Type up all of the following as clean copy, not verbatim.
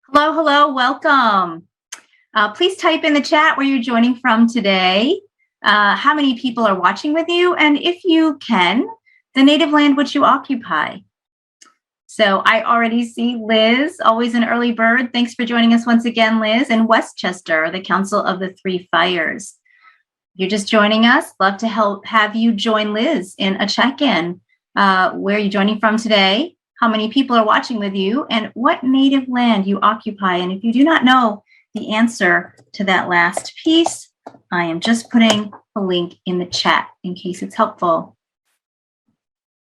Hello, hello, welcome. Please type in the chat where you're joining from today, how many people are watching with you, and if you can, the native land which you occupy. So I already see Liz, always an early bird. Thanks for joining us once again, Liz, in Westchester, the Council of the Three Fires. You're just joining us. Love to have you join Liz in a check-in. Where are you joining from today? How many people are watching with you, and what native land you occupy. And if you do not know the answer to that last piece, I am just putting a link in the chat in case it's helpful.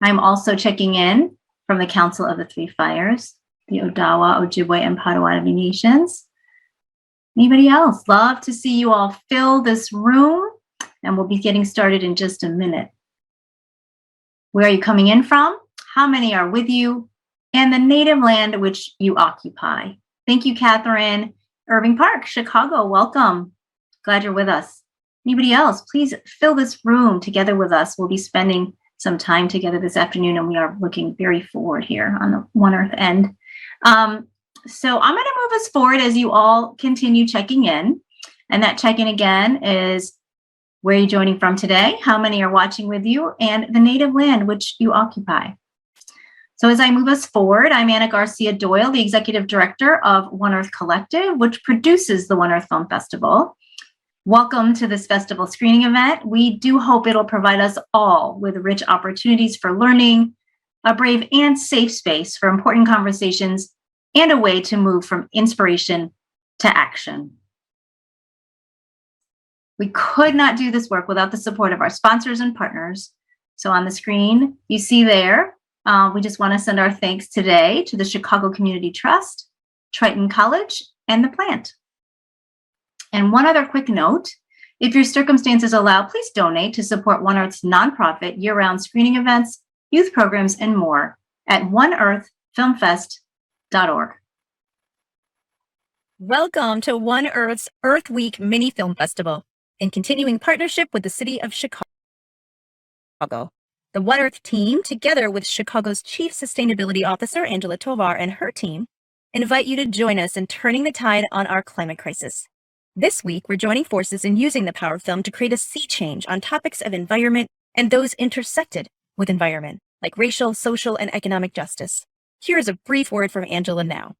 I'm also checking in from the Council of the Three Fires, the Odawa, Ojibwe, and Potawatomi Nations. Anybody else? Love to see you all fill this room, and we'll be getting started in just a minute. Where are you coming in from? How many are with you, and the native land which you occupy. Thank you, Catherine. Irving Park, Chicago, welcome. Glad you're with us. Anybody else? Please fill this room together with us. We'll be spending some time together this afternoon, and we are looking very forward here on the One Earth end. So I'm going to move us forward as you all continue checking in. And that check-in again is where are you joining from today? How many are watching with you? And the native land which you occupy. So as I move us forward, I'm Anna Garcia Doyle, the Executive Director of One Earth Collective, which produces the One Earth Film Festival. Welcome to this festival screening event. We do hope it'll provide us all with rich opportunities for learning, a brave and safe space for important conversations, and a way to move from inspiration to action. We could not do this work without the support of our sponsors and partners. So on the screen, you see there, we just want to send our thanks today to the Chicago Community Trust, Triton College, and The Plant. And one other quick note, if your circumstances allow, please donate to support One Earth's nonprofit year-round screening events, youth programs, and more at oneearthfilmfest.org. Welcome to One Earth's Earth Week Mini Film Festival, in continuing partnership with the City of Chicago. The One Earth team, together with Chicago's Chief Sustainability Officer, Angela Tovar, and her team, invite you to join us in turning the tide on our climate crisis. This week, we're joining forces in using the power of film to create a sea change on topics of environment and those intersected with environment, like racial, social, and economic justice. Here's a brief word from Angela now.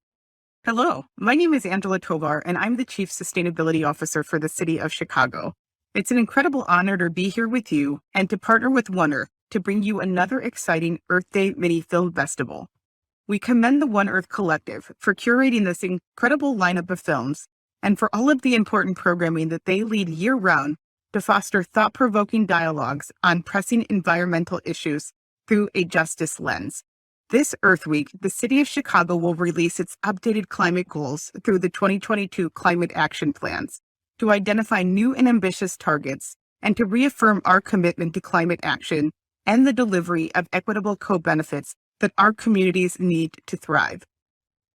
Hello, my name is Angela Tovar, and I'm the Chief Sustainability Officer for the City of Chicago. It's an incredible honor to be here with you and to partner with One Earth to bring you another exciting Earth Day Mini Film Festival. We commend the One Earth Collective for curating this incredible lineup of films and for all of the important programming that they lead year-round to foster thought-provoking dialogues on pressing environmental issues through a justice lens. This Earth Week, the City of Chicago will release its updated climate goals through the 2022 Climate Action Plans to identify new and ambitious targets and to reaffirm our commitment to climate action and the delivery of equitable co-benefits that our communities need to thrive.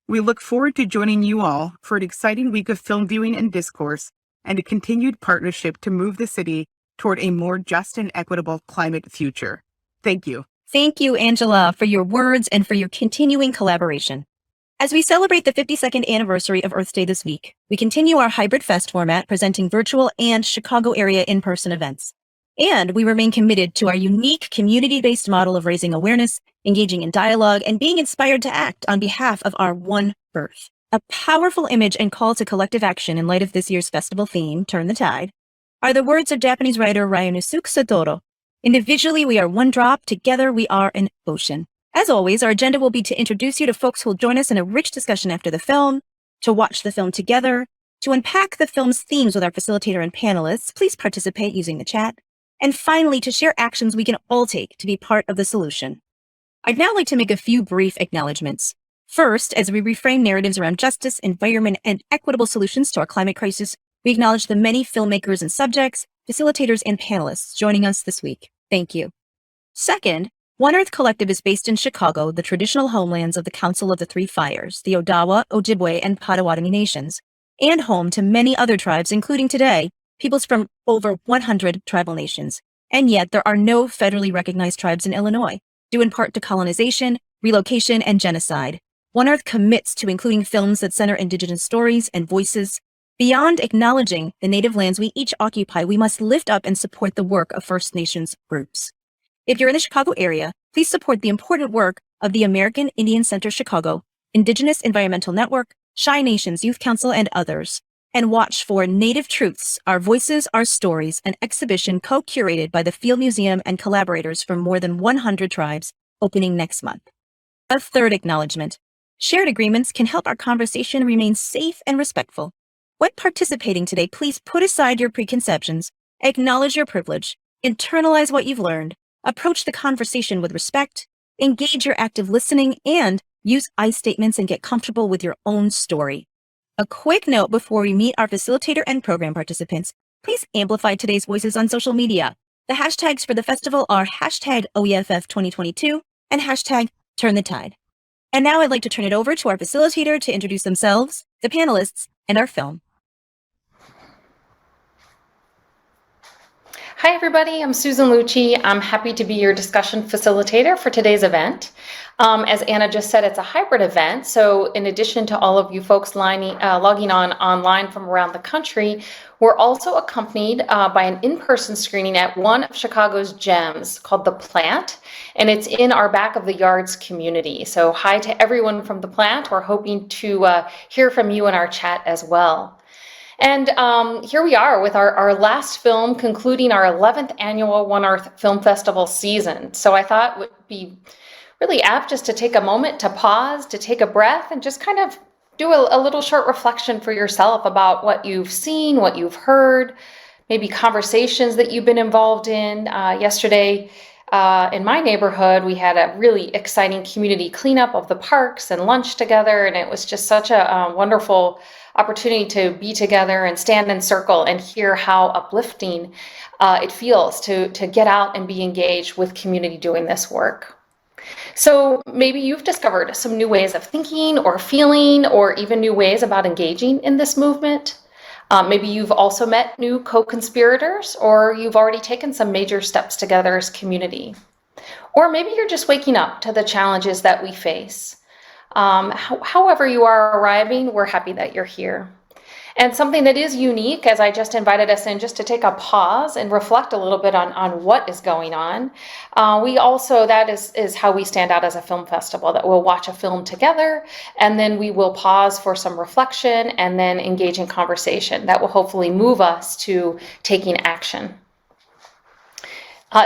We look forward to joining you all for an exciting week of film viewing and discourse and a continued partnership to move the city toward a more just and equitable climate future. Thank you. Thank you, Angela, for your words and for your continuing collaboration. As we celebrate the 52nd anniversary of Earth Day this week, we continue our hybrid fest format, presenting virtual and Chicago area in-person events. And we remain committed to our unique community-based model of raising awareness, engaging in dialogue, and being inspired to act on behalf of our One Earth. A powerful image and call to collective action in light of this year's festival theme, Turn the Tide, are the words of Japanese writer Ryanosuke Satoru. Individually, we are one drop. Together, we are an ocean. As always, our agenda will be to introduce you to folks who will join us in a rich discussion after the film, to watch the film together, to unpack the film's themes with our facilitator and panelists. Please participate using the chat. And finally, to share actions we can all take to be part of the solution. I'd now like to make a few brief acknowledgements. First, as we reframe narratives around justice, environment, and equitable solutions to our climate crisis, we acknowledge the many filmmakers and subjects, facilitators, and panelists joining us this week. Thank you. Second, One Earth Collective is based in Chicago, the traditional homelands of the Council of the Three Fires, the Odawa, Ojibwe, and Potawatomi Nations, and home to many other tribes, including today, peoples from over 100 tribal nations. And yet there are no federally recognized tribes in Illinois, due in part to colonization, relocation, and genocide. One Earth commits to including films that center Indigenous stories and voices. Beyond acknowledging the native lands we each occupy, we must lift up and support the work of First Nations groups. If you're in the Chicago area, please support the important work of the American Indian Center Chicago, Indigenous Environmental Network, Shy Nations Youth Council, and others. And watch for Native Truths, Our Voices, Our Stories, an exhibition co-curated by the Field Museum and collaborators from more than 100 tribes, opening next month. A third acknowledgement. Shared agreements can help our conversation remain safe and respectful. When participating today, please put aside your preconceptions, acknowledge your privilege, internalize what you've learned, approach the conversation with respect, engage your active listening, and use I statements and get comfortable with your own story. A quick note before we meet our facilitator and program participants, please amplify today's voices on social media. The hashtags for the festival are hashtag OEFF 2022 and hashtag Turn the Tide. And now I'd like to turn it over to our facilitator to introduce themselves, the panelists, and our film. Hi, everybody. I'm Susan Lucci. I'm happy to be your discussion facilitator for today's event. As Anna just said, it's a hybrid event. So in addition to all of you folks logging on online from around the country, we're also accompanied by an in-person screening at one of Chicago's gems called The Plant, and it's in our Back of the Yards community. So hi to everyone from The Plant. We're hoping to hear from you in our chat as well. And here we are with our last film concluding our 11th annual One Earth Film Festival season. So I thought it would be really apt just to take a moment to pause, to take a breath, and just kind of do a little short reflection for yourself about what you've seen, what you've heard, maybe conversations that you've been involved in. Yesterday in my neighborhood, we had a really exciting community cleanup of the parks and lunch together, and it was just such a wonderful opportunity to be together and stand in circle and hear how uplifting it feels to get out and be engaged with community doing this work. So maybe you've discovered some new ways of thinking or feeling, or even new ways about engaging in this movement. Maybe you've also met new co-conspirators, or you've already taken some major steps together as community. Or maybe you're just waking up to the challenges that we face. However you are arriving, we're happy that you're here. And something that is unique, as I just invited us in just to take a pause and reflect a little bit on what is going on. That is how we stand out as a film festival, that we'll watch a film together, and then we will pause for some reflection and then engage in conversation that will hopefully move us to taking action.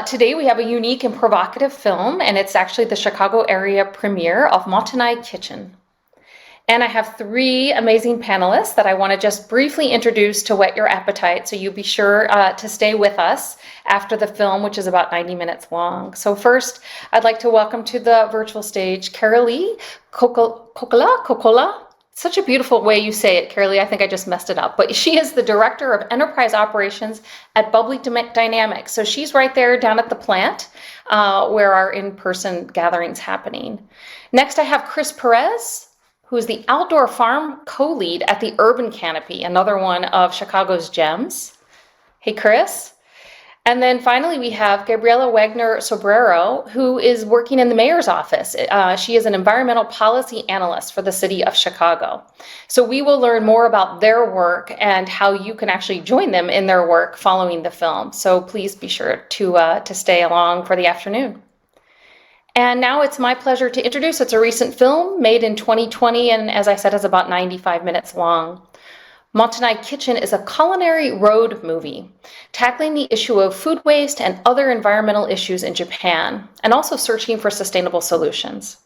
Today we have a unique and provocative film, and it's actually the Chicago area premiere of Mottainai Kitchen. And I have three amazing panelists that I want to just briefly introduce to whet your appetite, so you be sure to stay with us after the film, which is about 90 minutes long. So first, I'd like to welcome to the virtual stage Carolee, Kokola. Such a beautiful way you say it, Carolee. I think I just messed it up. But she is the Director of Enterprise Operations at Bubbly Dynamics. So she's right there down at the plant where our in-person gathering's happening. Next, I have Chris Perez, who is the Outdoor Farm co-lead at the Urban Canopy, another one of Chicago's gems. Hey, Chris. And then finally, we have Gabriela Wagener-Sobrero, who is working in the mayor's office. She is an environmental policy analyst for the city of Chicago. So we will learn more about their work and how you can actually join them in their work following the film. So please be sure to stay along for the afternoon. And now it's my pleasure to introduce, it's a recent film made in 2020, and as I said, is about 95 minutes long. Mottainai Kitchen is a culinary road movie, tackling the issue of food waste and other environmental issues in Japan, and also searching for sustainable solutions.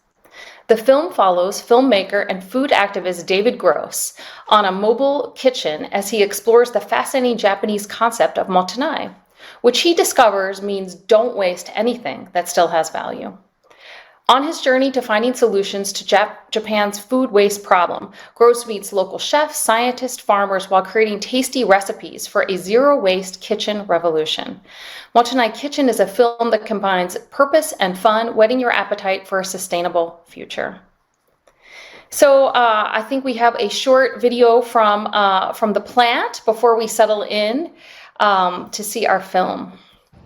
The film follows filmmaker and food activist David Gross on a mobile kitchen as he explores the fascinating Japanese concept of Mottainai, which he discovers means don't waste anything that still has value. On his journey to finding solutions to Japan's food waste problem, Gross meets local chefs, scientists, farmers while creating tasty recipes for a zero-waste kitchen revolution. Mottainai Kitchen is a film that combines purpose and fun, whetting your appetite for a sustainable future. So I think we have a short video from the plant before we settle in to see our film.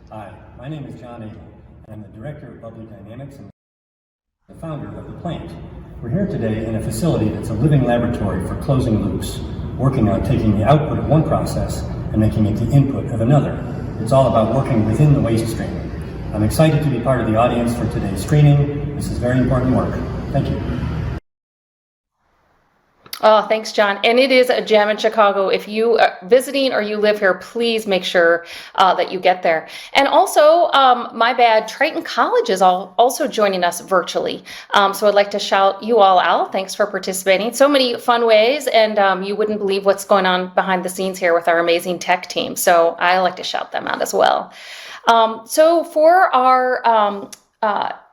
Hi, my name is John Abel, and I'm the director of Bubbly Dynamics. The founder of the plant. We're here today in a facility that's a living laboratory for closing loops, working on taking the output of one process and making it the input of another. It's all about working within the waste stream. I'm excited to be part of the audience for today's screening. This is very important work. Thank you. Oh, thanks, John. And it is a gem in Chicago. If you are visiting or you live here, please make sure that you get there. And also, my bad, Triton College is also joining us virtually. So I'd like to shout you all out. Thanks for participating. So many fun ways, and you wouldn't believe what's going on behind the scenes here with our amazing tech team. So I like to shout them out as well. So for our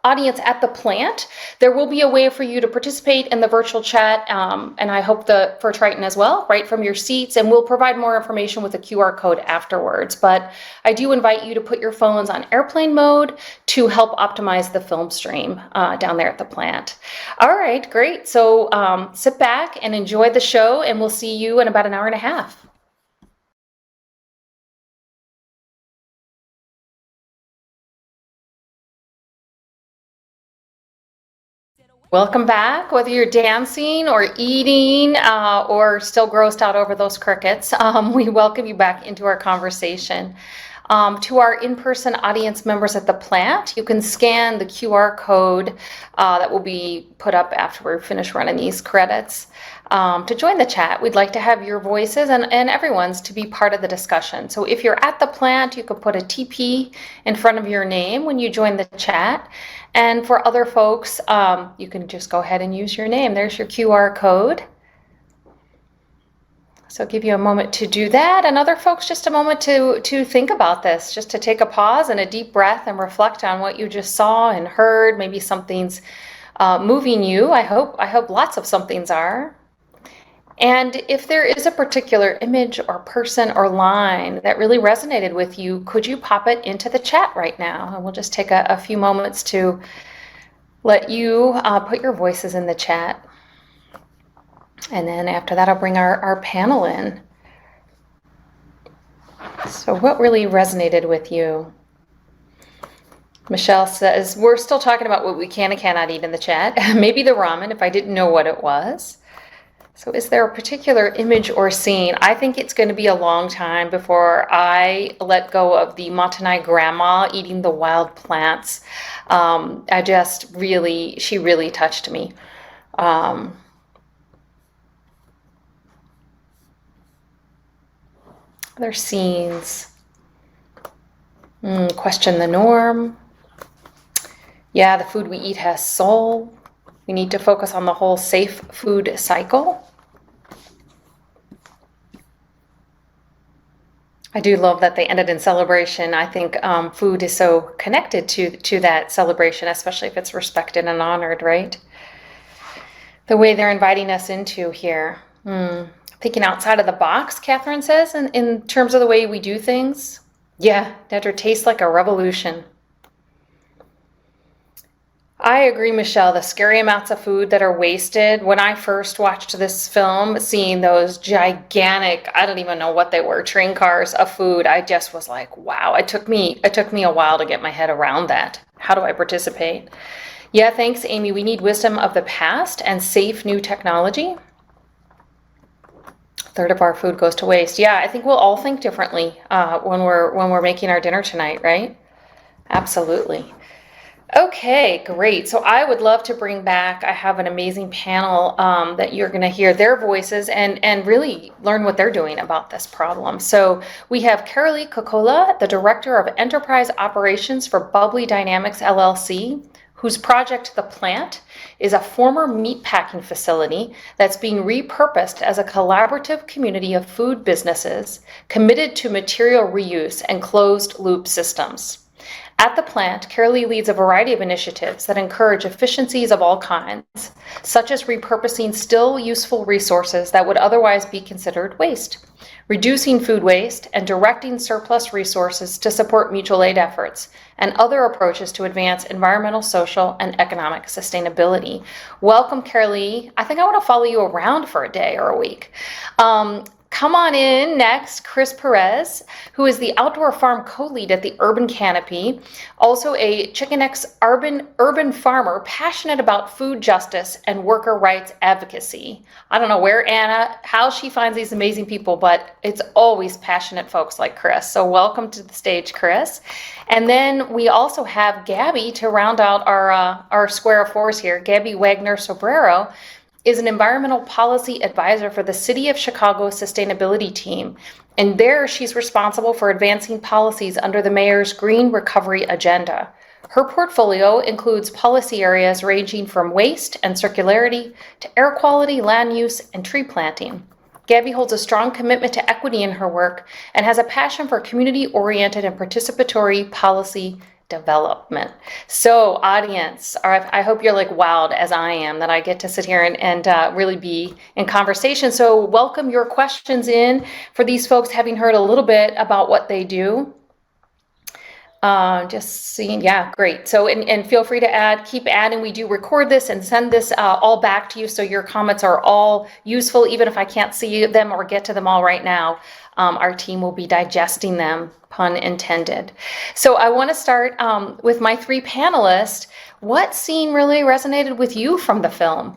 audience at the plant, there will be a way for you to participate in the virtual chat, and I hope for Triton as well, right from your seats, and we'll provide more information with a QR code afterwards. But I do invite you to put your phones on airplane mode to help optimize the film stream down there at the plant. All right, great. So sit back and enjoy the show, and we'll see you in about an hour and a half. Welcome back. Whether you're dancing or eating or still grossed out over those crickets, we welcome you back into our conversation. To our in-person audience members at the plant, you can scan the QR code that will be put up after we finish running these credits. To join the chat, we'd like to have your voices and everyone's to be part of the discussion. So if you're at the plant, you could put a TP in front of your name when you join the chat. And for other folks, you can just go ahead and use your name. There's your QR code. So I'll give you a moment to do that, and other folks just a moment to think about this, just to take a pause and a deep breath and reflect on what you just saw and heard. Maybe something's moving you. I hope lots of somethings are. And if there is a particular image or person or line that really resonated with you, could you pop it into the chat right now? And we'll just take a few moments to let you put your voices in the chat. And then after that, I'll bring our panel in. So what really resonated with you? Michelle says, we're still talking about what we can and cannot eat in the chat. Maybe the ramen if I didn't know what it was. So is there a particular image or scene? I think it's going to be a long time before I let go of the Mottainai grandma eating the wild plants. She really touched me. Other scenes. Question the norm. Yeah, the food we eat has soul. We need to focus on the whole safe food cycle. I do love that they ended in celebration. I think food is so connected to that celebration, especially if it's respected and honored, right? The way they're inviting us into here. Thinking outside of the box, Catherine says, in terms of the way we do things. Yeah, Nedra tastes like a revolution. I agree, Michelle. The scary amounts of food that are wasted. When I first watched this film, seeing those gigantic, I don't even know what they were, train cars of food, I just was like, wow. It took me a while to get my head around that. How do I participate? Yeah, thanks, Amy. We need wisdom of the past and safe new technology. A third of our food goes to waste. Yeah, I think we'll all think differently when we're making our dinner tonight, right? Absolutely. Okay, great. So I would love to bring back, I have an amazing panel that you're going to hear their voices and really learn what they're doing about this problem. So we have Carolee Kokola, the Director of Enterprise Operations for Bubbly Dynamics LLC, whose project, The Plant, is a former meatpacking facility that's being repurposed as a collaborative community of food businesses committed to material reuse and closed-loop systems. At the plant, Carolee leads a variety of initiatives that encourage efficiencies of all kinds, such as repurposing still useful resources that would otherwise be considered waste, reducing food waste, and directing surplus resources to support mutual aid efforts, and other approaches to advance environmental, social, and economic sustainability. Welcome, Carolee. I think I want to follow you around for a day or a week. Come on in next, Chris Perez, who is the outdoor farm co-lead at the Urban Canopy, also a Chicken-X urban farmer passionate about food justice and worker rights advocacy. I don't know how she finds these amazing people, but it's always passionate folks like Chris. So welcome to the stage, Chris. And then we also have Gabby to round out our square of fours here. Gabby Wagener-Sobrero is an environmental policy advisor for the City of Chicago Sustainability Team. And there she's responsible for advancing policies under the mayor's Green Recovery Agenda. Her portfolio includes policy areas ranging from waste and circularity to air quality, land use, and tree planting. Gabby holds a strong commitment to equity in her work and has a passion for community-oriented and participatory policy development. So audience, I hope you're like wowed as I am that I get to sit here and really be in conversation. So welcome your questions in for these folks, having heard a little bit about what they do. Just seeing, yeah, great. So, and feel free to keep adding. We do record this and send this all back to you. So your comments are all useful, even if I can't see them or get to them all right now. Our team will be digesting them, pun intended. So I want to start with my three panelists. What scene really resonated with you from the film?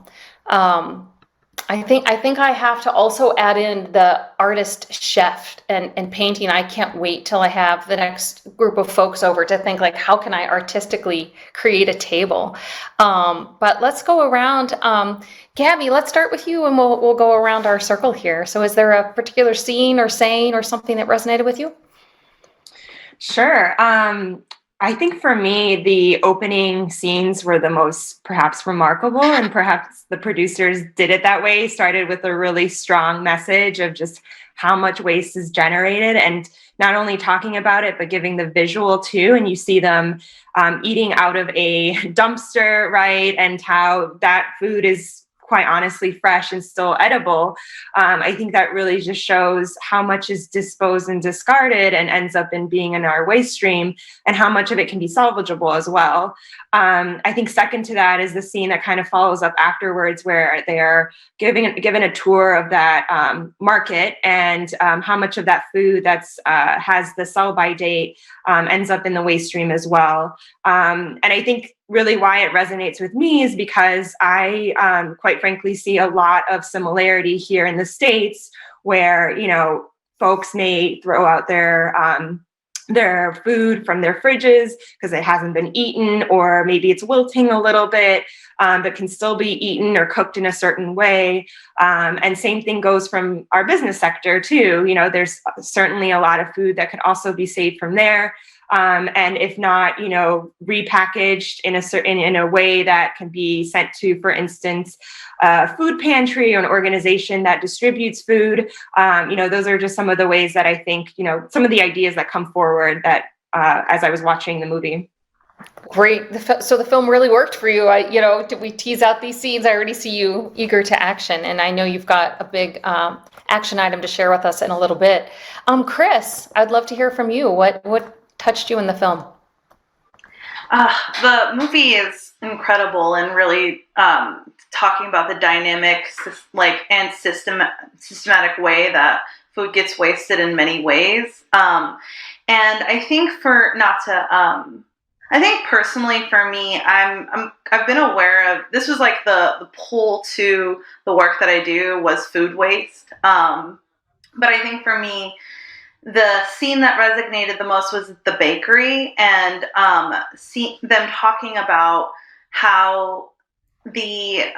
I think I have to also add in the artist, chef, and painting. I can't wait till I have the next group of folks over to think like, how can I artistically create a table? But let's go around. Gabby, let's start with you, and we'll go around our circle here. So, is there a particular scene or saying or something that resonated with you? Sure. I think for me, the opening scenes were the most perhaps remarkable, and perhaps the producers did it that way, started with a really strong message of just how much waste is generated, and not only talking about it, but giving the visual too. And you see them eating out of a dumpster, right? And how that food is quite honestly fresh and still edible. I think that really just shows how much is disposed and discarded and ends up being in our waste stream, and how much of it can be salvageable as well. I think second to that is the scene that kind of follows up afterwards, where they are given a tour of that market, and how much of that food that's has the sell-by date ends up in the waste stream as well. And I think really why it resonates with me is because I, quite frankly, see a lot of similarity here in the States, where, you know, folks may throw out their food from their fridges because it hasn't been eaten, or maybe it's wilting a little bit, but can still be eaten or cooked in a certain way. And same thing goes from our business sector too. You know, there's certainly a lot of food that could also be saved from there. And if not, you know, repackaged in a way that can be sent to, for instance, a food pantry or an organization that distributes food. You know, those are just some of the ways that I think, you know, some of the ideas that come forward that as I was watching the movie. Great. So the film really worked for you. Did we tease out these scenes? I already see you eager to action, and I know you've got a big action item to share with us in a little bit. Chris, I'd love to hear from you. What touched you in the film? The movie is incredible, and really talking about the dynamic, and systematic way that food gets wasted in many ways. And I think I think personally for me, I've been aware of, this was like the pull to the work that I do was food waste. But I think for me, the scene that resonated the most was the bakery, and see them talking about how the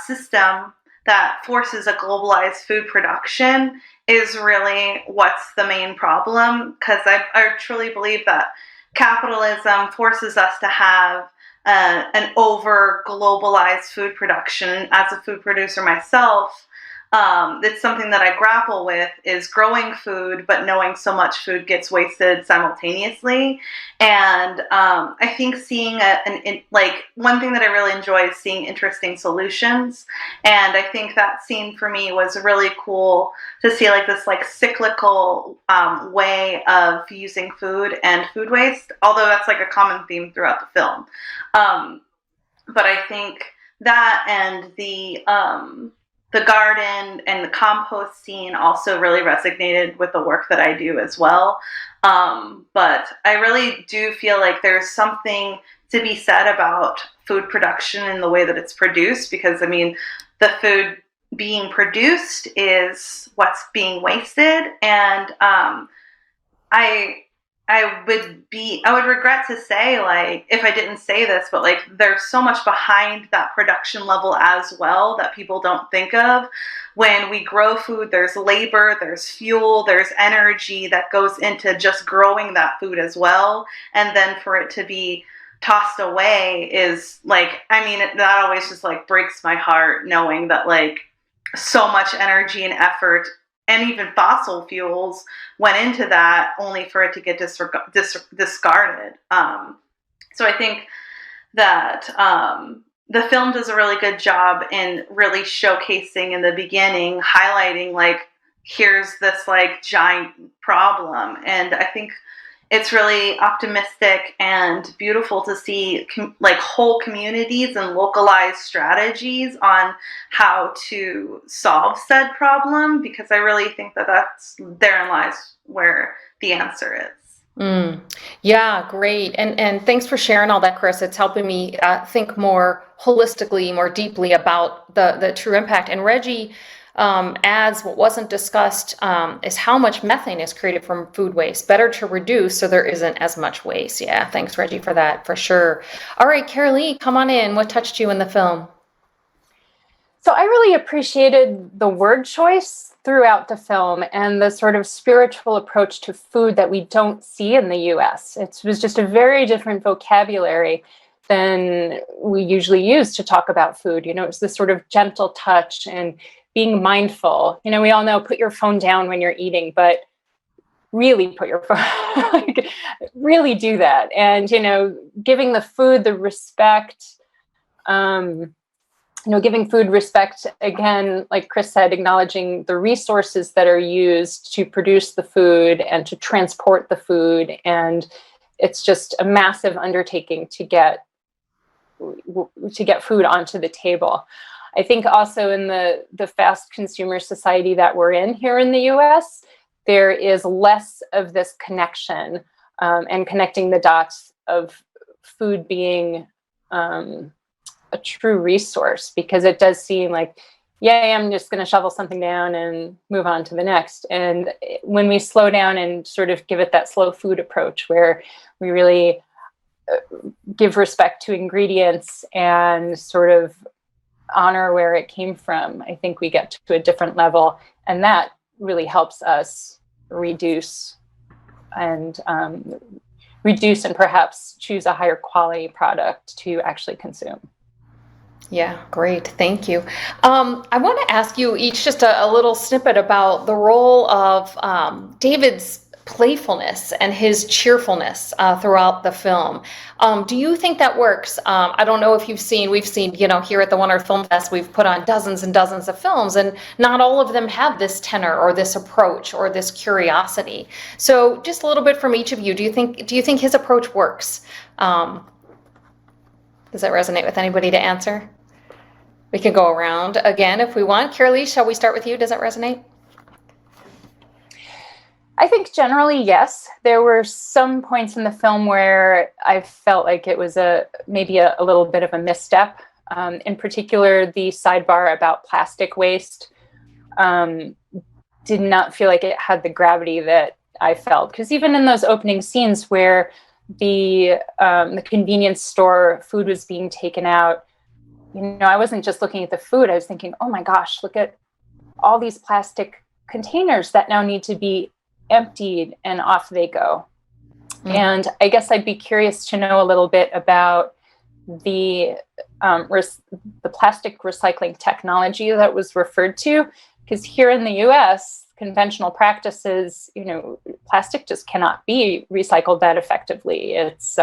system that forces a globalized food production is really what's the main problem. Because I truly believe that capitalism forces us to have an over globalized food production. As a food producer myself, it's something that I grapple with, is growing food, but knowing so much food gets wasted simultaneously. And I think seeing one thing that I really enjoy is seeing interesting solutions. And I think that scene for me was really cool to see this cyclical way of using food and food waste, although that's a common theme throughout the film. But I think that and the the garden and the composting also really resonated with the work that I do as well. But I really do feel like there's something to be said about food production and the way that it's produced, because I mean, the food being produced is what's being wasted. And I would regret to say, like, if I didn't say this, but like, there's so much behind that production level as well that people don't think of. When we grow food, there's labor, there's fuel, there's energy that goes into just growing that food as well. And then for it to be tossed away is like, I mean, that always just like breaks my heart, knowing that like so much energy and effort and even fossil fuels went into that only for it to get discarded. So I think that the film does a really good job in really showcasing in the beginning, highlighting like, here's this like giant problem. And I think it's really optimistic and beautiful to see like whole communities and localized strategies on how to solve said problem, because I really think that therein lies where the answer is. Yeah, great. And thanks for sharing all that, Chris. It's helping me think more holistically, more deeply about the true impact. And Reggie adds, what wasn't discussed is how much methane is created from food waste. Better to reduce so there isn't as much waste. Yeah, thanks, Reggie, for that, for sure. All right, Carolee, come on in. What touched you in the film? So I really appreciated the word choice throughout the film and the sort of spiritual approach to food that we don't see in the US. It was just a very different vocabulary than we usually use to talk about food. You know, it's this sort of gentle touch and being mindful. You know, we all know, put your phone down when you're eating, but really put your phone, like, really do that. And, you know, giving the food the respect, giving food respect, again, like Chris said, acknowledging the resources that are used to produce the food and to transport the food. And it's just a massive undertaking to get food onto the table. I think also in the fast consumer society that we're in here in the US, there is less of this connection and connecting the dots of food being a true resource, because it does seem like, yay, I'm just going to shovel something down and move on to the next. And when we slow down and sort of give it that slow food approach, where we really give respect to ingredients and sort of honor where it came from, I think we get to a different level, and that really helps us reduce and perhaps choose a higher quality product to actually consume. Yeah, great. Thank you. I want to ask you each just a little snippet about the role of David's playfulness and his cheerfulness throughout the film. Do you think that works? I don't know if we've seen, here at the One Earth Film Fest, we've put on dozens and dozens of films, and not all of them have this tenor or this approach or this curiosity. So just a little bit from each of you. Do you think his approach works? Does that resonate with anybody to answer? We can go around again if we want. Carolee, shall we start with you? Does that resonate? I think generally, yes. There were some points in the film where I felt like it was maybe a little bit of a misstep. In particular, the sidebar about plastic waste did not feel like it had the gravity that I felt. Because even in those opening scenes where the convenience store food was being taken out, I wasn't just looking at the food. I was thinking, oh my gosh, look at all these plastic containers that now need to be emptied, and off they go. And I guess I'd be curious to know a little bit about the plastic recycling technology that was referred to, because here in the US, conventional practices, plastic just cannot be recycled that effectively. It's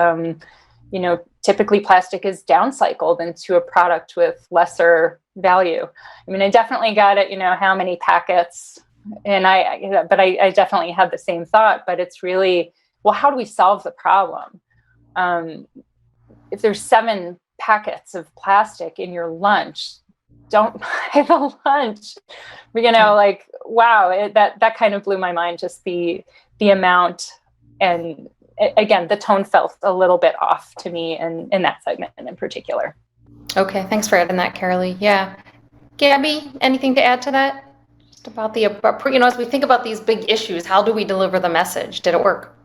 typically plastic is downcycled into a product with lesser value. I mean, I definitely got it, how many packets, and I definitely had the same thought, but it's really, well, how do we solve the problem? If there's 7 packets of plastic in your lunch, don't buy the lunch. You know, like, wow, that kind of blew my mind, just the amount. And again, the tone felt a little bit off to me in that segment in particular. Okay, thanks for adding that, Carolee. Yeah. Gabby, anything to add to that? Just about as we think about these big issues, how do we deliver the message? Did it work?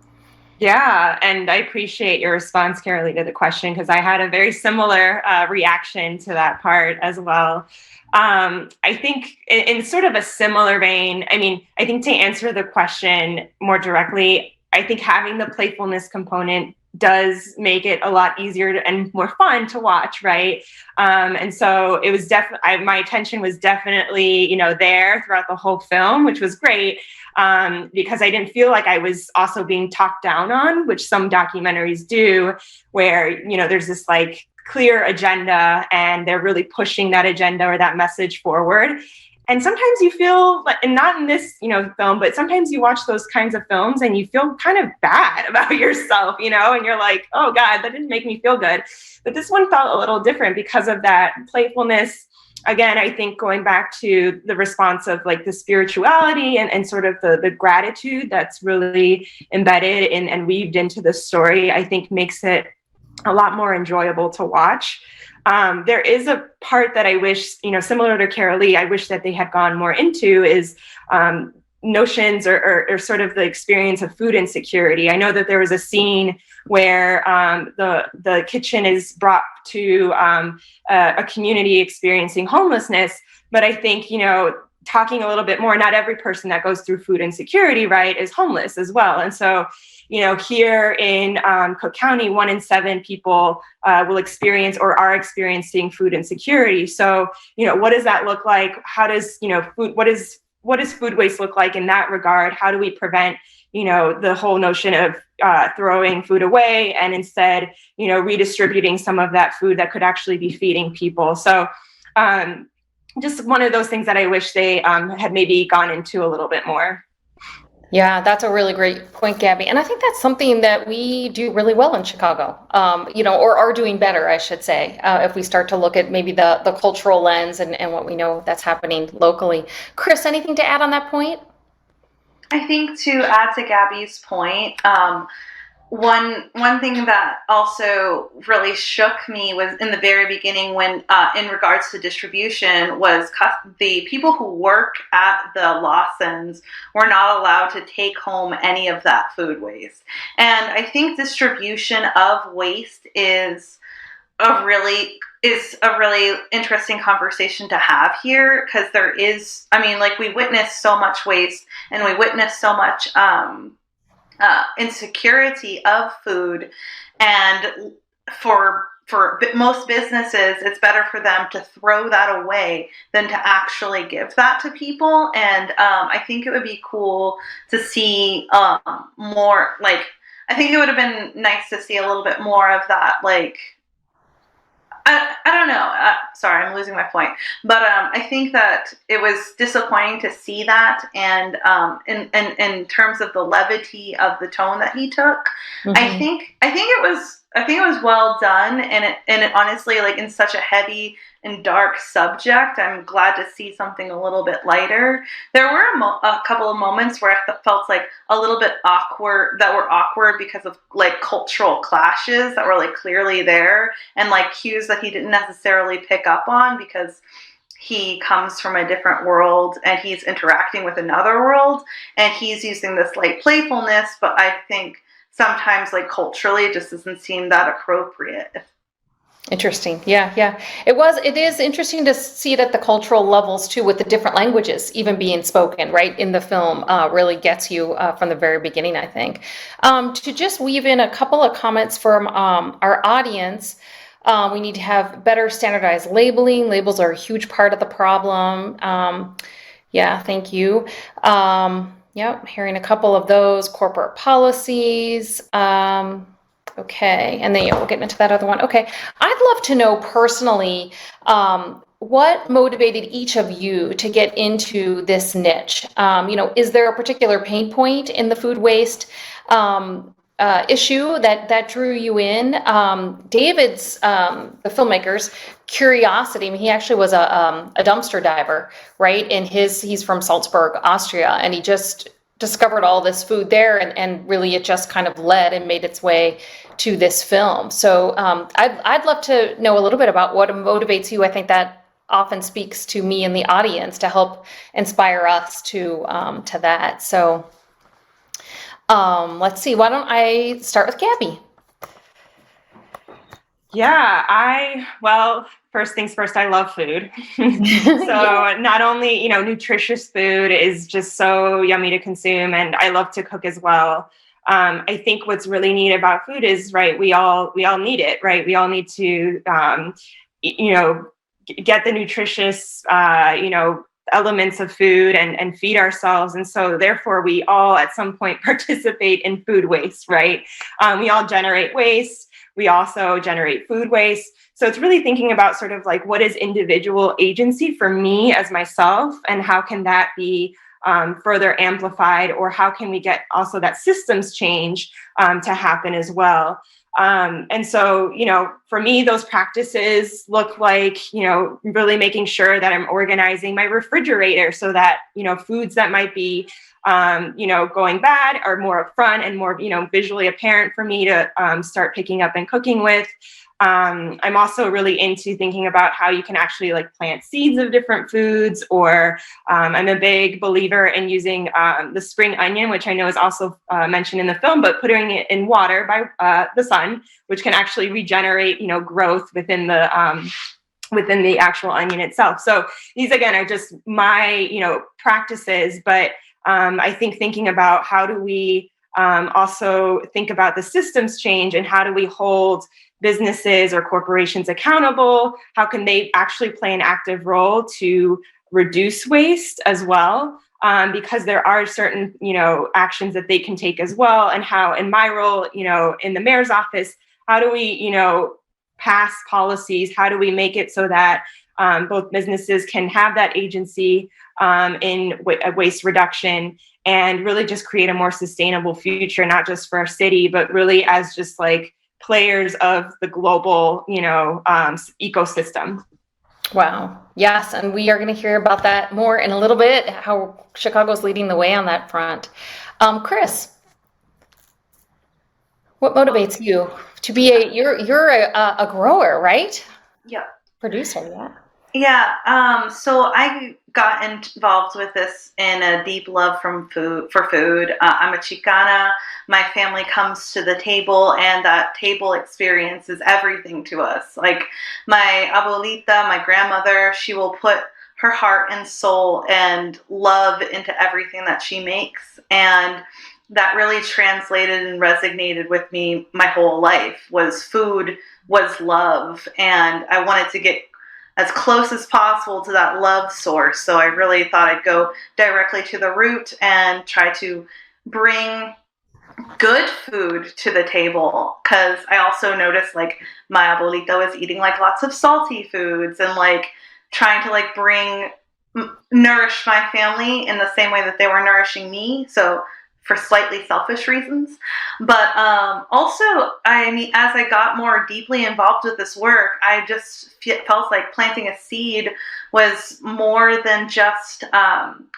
Yeah, and I appreciate your response, Carolee, to the question, because I had a very similar reaction to that part as well. I think in sort of a similar vein, I think to answer the question more directly, I think having the playfulness component does make it a lot easier and more fun to watch, right? And so it was definitely, my attention was definitely, there throughout the whole film, which was great, because I didn't feel like I was also being talked down on, which some documentaries do, where, there's this like clear agenda and they're really pushing that agenda or that message forward. And sometimes you feel like, and not in this, film, but sometimes you watch those kinds of films and you feel kind of bad about yourself, and you're like, oh God, that didn't make me feel good. But this one felt a little different because of that playfulness. Again, I think going back to the response of like the spirituality and sort of the gratitude that's really embedded in and weaved into the story, I think makes it a lot more enjoyable to watch. There is a part that I wish, similar to Carolee, I wish that they had gone more into is notions or sort of the experience of food insecurity. I know that there was a scene where the kitchen is brought to a community experiencing homelessness, but I think, talking a little bit more, not every person that goes through food insecurity, right, is homeless as well. And so, here in Cook County, 1 in 7 people will experience or are experiencing food insecurity. So, what does that look like? How does, what does food waste look like in that regard? How do we prevent, the whole notion of throwing food away and instead, redistributing some of that food that could actually be feeding people? So, just one of those things that I wish they had maybe gone into a little bit more. Yeah, that's a really great point, Gabby. And I think that's something that we do really well in Chicago, or are doing better, I should say, if we start to look at maybe the cultural lens and what we know that's happening locally. Chris, anything to add on that point? I think to add to Gabby's point, one thing that also really shook me was in the very beginning when, in regards to distribution, was the people who work at the Lawsons were not allowed to take home any of that food waste. And I think distribution of waste is a really interesting conversation to have here, because there is, we witness so much waste and we witness so much insecurity of food, and for most businesses, it's better for them to throw that away than to actually give that to people. And I think it would be cool to see more, like, I think it would have been nice to see a little bit more of that, like, I don't know. Sorry, I'm losing my point. But I think that it was disappointing to see that, and in terms of the levity of the tone that he took, mm-hmm. I think it was well done, and it honestly, like, in such a heavy and dark subject, I'm glad to see something a little bit lighter. There were a couple of moments where I felt like a little bit awkward because of like cultural clashes that were like clearly there, and like cues that he didn't necessarily pick up on because he comes from a different world and he's interacting with another world, and he's using this like playfulness, but I think sometimes like culturally it just doesn't seem that appropriate. Interesting. Yeah. It is interesting to see it at the cultural levels too, with the different languages even being spoken right in the film. Really gets you from the very beginning, I think. To just weave in a couple of comments from our audience. We need to have better standardized labeling. Labels are a huge part of the problem. Yeah, thank you. Hearing a couple of those. Corporate policies. Okay, and then we'll get into that other one. Okay, I'd love to know personally what motivated each of you to get into this niche. Is there a particular pain point in the food waste? issue that drew you in. David's, the filmmaker's curiosity. I mean, he actually was a dumpster diver, right? He's from Salzburg, Austria, and he just discovered all this food there, and really it just kind of led and made its way to this film. So I'd love to know a little bit about what motivates you. I think that often speaks to me and the audience to help inspire us to that. So let's see, why don't I start with Gabby? Yeah, well, first things first, I love food. So not only, nutritious food is just so yummy to consume, and I love to cook as well. I think what's really neat about food is, right, we all need it, right? We all need to, get the nutritious, elements of food and feed ourselves. And so therefore we all at some point participate in food waste, right? We all generate waste. We also generate food waste. So it's really thinking about sort of like, what is individual agency for me as myself, and how can that be further amplified, or how can we get also that systems change to happen as well? And so, for me, those practices look like, really making sure that I'm organizing my refrigerator so that, foods that might be, going bad are more upfront and more, visually apparent for me to start picking up and cooking with. I'm also really into thinking about how you can actually like plant seeds of different foods, or I'm a big believer in using the spring onion, which I know is also mentioned in the film, but putting it in water by the sun, which can actually regenerate, growth within the actual onion itself. So these, again, are just my, practices, but I think thinking about how do we also think about the systems change, and how do we hold businesses or corporations accountable? How can they actually play an active role to reduce waste as well? Because there are certain, actions that they can take as well. And how, in my role, in the mayor's office, how do we, pass policies? How do we make it so that both businesses can have that agency in waste reduction, and really just create a more sustainable future, not just for our city, but really as just like players of the global, ecosystem. Wow. Yes. And we are going to hear about that more in a little bit, how Chicago's leading the way on that front. Chris, what motivates you to be you're a grower, right? Yeah. Producer, yeah. Yeah. So I got involved with this in a deep love for food. I'm a Chicana. My family comes to the table, and that table experience is everything to us. Like my abuelita, my grandmother, she will put her heart and soul and love into everything that she makes. And that really translated and resonated with me my whole life. Was food was love. And I wanted to get as close as possible to that love source. So I really thought I'd go directly to the root and try to bring good food to the table. Because I also noticed like my abuelita was eating like lots of salty foods, and like trying to like nourish my family in the same way that they were nourishing me. So for slightly selfish reasons. But also, I mean, as I got more deeply involved with this work, I just felt like planting a seed was more than just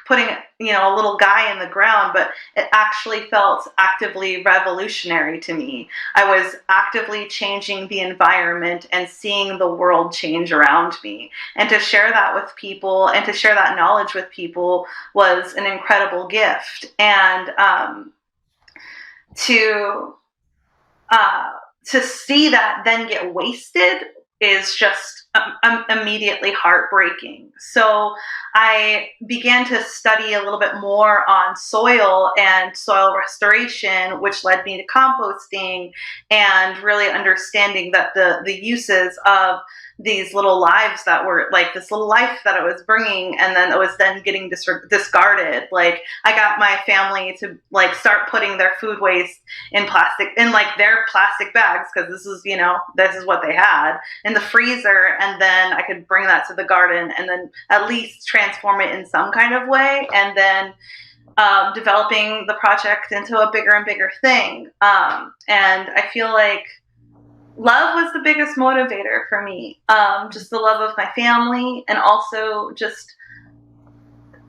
putting, a little guy in the ground, but it actually felt actively revolutionary to me. I was actively changing the environment and seeing the world change around me. And to share that with people, and to share that knowledge with people, was an incredible gift. And to see that then get wasted is just immediately heartbreaking. So I began to study a little bit more on soil and soil restoration, which led me to composting, and really understanding that the uses of these little lives that were like this little life that it was bringing, and then it was then getting discarded. Like I got my family to like start putting their food waste in their plastic bags, because this is what they had in the freezer, and then I could bring that to the garden and then at least transform it in some kind of way. And then developing the project into a bigger and bigger thing. And I feel like love was the biggest motivator for me. Just the love of my family, and also just,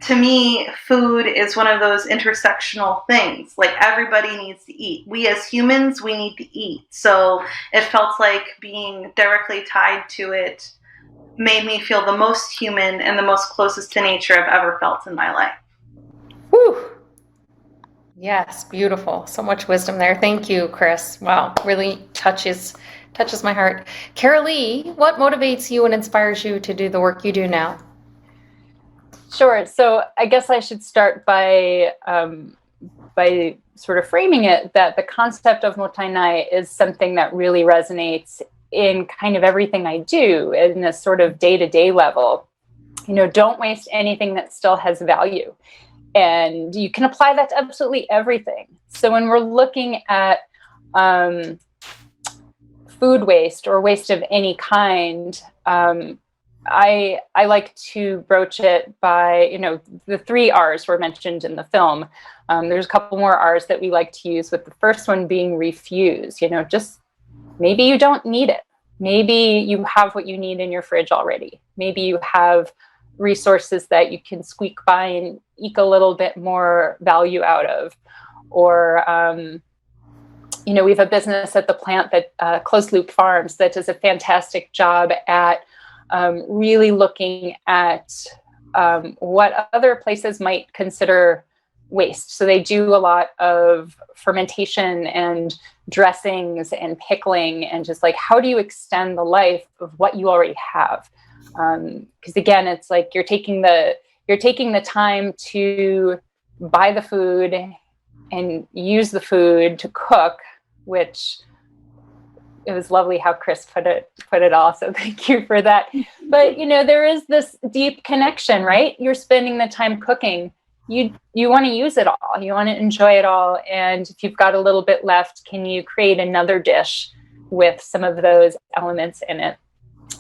to me, food is one of those intersectional things. Like, everybody needs to eat. We as humans, we need to eat. So it felt like being directly tied to it made me feel the most human and the most closest to nature I've ever felt in my life. Whew. Yes, beautiful. So much wisdom there. Thank you, Chris. Wow, really touches my heart. Carolee, what motivates you and inspires you to do the work you do now? Sure. So I guess I should start by sort of framing it that the concept of Mottainai is something that really resonates in kind of everything I do in a sort of day-to-day level. You know, don't waste anything that still has value. And you can apply that to absolutely everything. So when we're looking at food waste or waste of any kind, I like to broach it by, you know, the 3 R's were mentioned in the film. There's a couple more R's that we like to use, with the first one being refuse. You know, just maybe you don't need it. Maybe you have what you need in your fridge already. Maybe you have resources that you can squeak by and eke a little bit more value out of. Or, you know, we have a business at the plant that Closed Loop Farms that does a fantastic job at really looking at what other places might consider waste. So they do a lot of fermentation and dressings and pickling, and just like, how do you extend the life of what you already have? Because again, it's like you're taking the time to buy the food and use the food to cook, which it was lovely how Chris put it all. So thank you for that. But, you know, there is this deep connection, right? You're spending the time cooking. You want to use it all. You want to enjoy it all. And if you've got a little bit left, can you create another dish with some of those elements in it?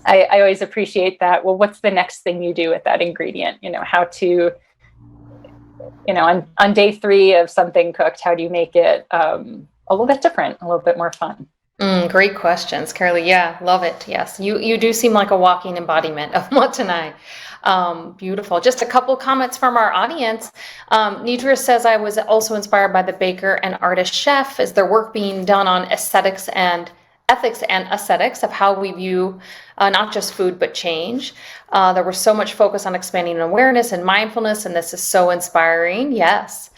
I always appreciate that. Well, what's the next thing you do with that ingredient? You know, how to, you know, on day 3 of something cooked, how do you make it a little bit different, a little bit more fun? Great questions, Carolee. Yeah, love it. Yes, you do seem like a walking embodiment of Mottainai. Beautiful. Just a couple comments from our audience. Nidra says, I was also inspired by the baker and artist chef. Is their work being done on ethics and aesthetics of how we view not just food, but change? There was so much focus on expanding awareness and mindfulness, and this is so inspiring. Yes.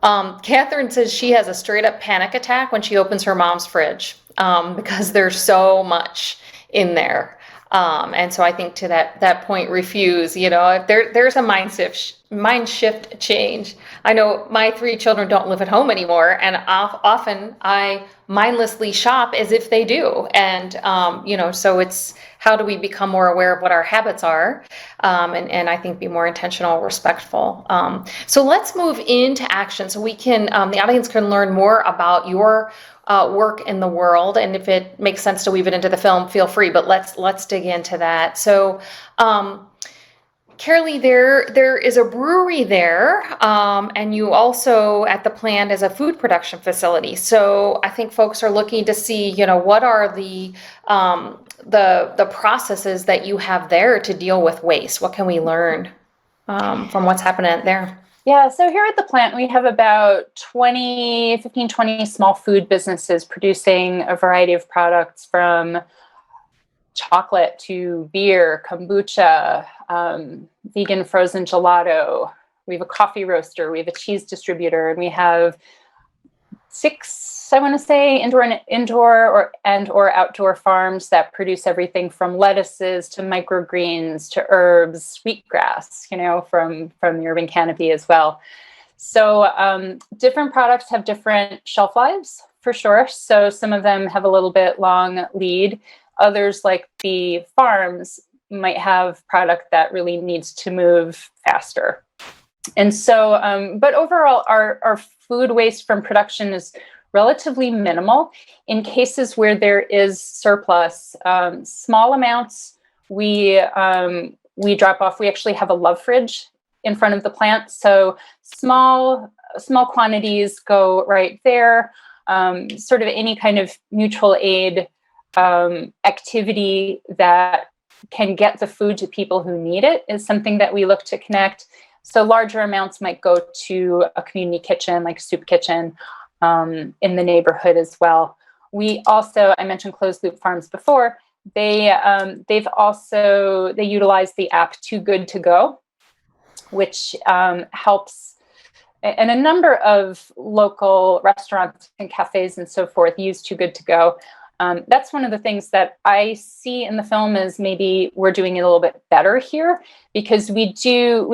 Catherine says she has a straight up panic attack when she opens her mom's fridge because there's so much in there. And so I think to that point, refuse, you know, if there's a mind shift change. I know my 3 children don't live at home anymore, and often I mindlessly shop as if they do. And, you know, so it's, how do we become more aware of what our habits are? And I think be more intentional, respectful. So let's move into action so we can, the audience can learn more about your work in the world. And if it makes sense to weave it into the film, feel free, but let's dig into that. So, Carolee, there is a brewery there, and you also at the plant as a food production facility. So I think folks are looking to see, you know, what are the processes that you have there to deal with waste. What can we learn from what's happening there? Yeah, so here at the plant, we have about 20 small food businesses producing a variety of products from chocolate to beer, kombucha, vegan frozen gelato. We have a coffee roaster, we have a cheese distributor, and we have 6, I want to say, indoor or outdoor farms that produce everything from lettuces to microgreens to herbs, wheatgrass, you know, from the urban canopy as well. So different products have different shelf lives for sure. So some of them have a little bit long lead. Others, like the farms, might have product that really needs to move faster. And so, but overall, our food waste from production is relatively minimal. In cases where there is surplus, small amounts we drop off. We actually have a love fridge in front of the plant. So small quantities go right there. Sort of any kind of mutual aid activity that can get the food to people who need it is something that we look to connect. So larger amounts might go to a community kitchen, like a soup kitchen, in the neighborhood as well. We also, I mentioned closed loop farms before. They utilize the app Too Good to Go, which helps, and a number of local restaurants and cafes and so forth use Too Good to Go. That's one of the things that I see in the film is maybe we're doing it a little bit better here, because we